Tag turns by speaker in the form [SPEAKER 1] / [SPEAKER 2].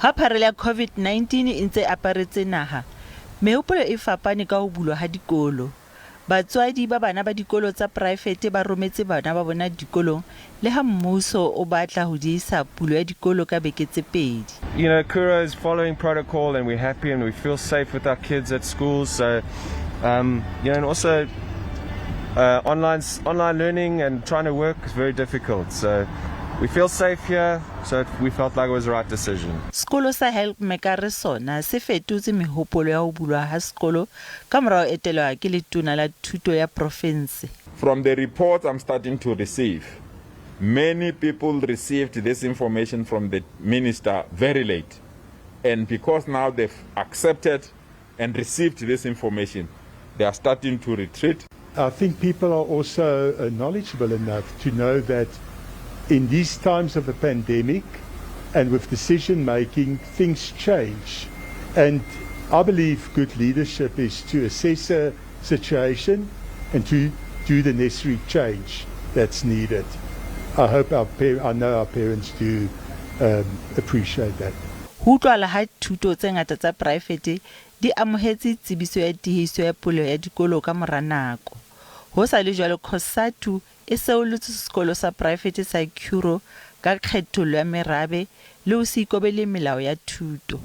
[SPEAKER 1] Ha pharela ya COVID-19 e ntse aparetse naha, mehopolo e fapane ka ho bulwa ha dikolo. Batswadi ba bana ba dikolo tsa poraefete ba rometse bana ba bona dikolong le ha mmuso o batla ho diisa pulo ya dikolo ka beke tse pedi.
[SPEAKER 2] You know, Kura is following protocol and we're happy and we feel safe with our kids at school. So, you know, and also online learning and trying to work is very difficult. So we feel safe here, so we felt like it was the right decision.
[SPEAKER 1] Skolo sa help mekare sona se fetotse mehopolo ya ho bulwa ha skolo ka morao etelwa ke letona la thuto ya province.
[SPEAKER 3] From the report I'm starting to receive, many people received this information from the minister very late. And because now they've accepted and received this information, they are starting to retreat.
[SPEAKER 4] I think people are also knowledgeable enough to know that in these times of a pandemic and with decision making, things change. And I believe good leadership is to assess a situation and to do the necessary change that's needed. I know our parents do appreciate that.
[SPEAKER 1] Ho utlwala ha thuto tse ngata tsa poraefete di amohetse tsebiso ya tihiso ya polo ya dikolo ka mora nako. Ho sa le jwalo Khosatu e seolotse sekolo sa poraefete sa Kuro ka kgethollo ya merabe le ho se ikobele melao ya thuto.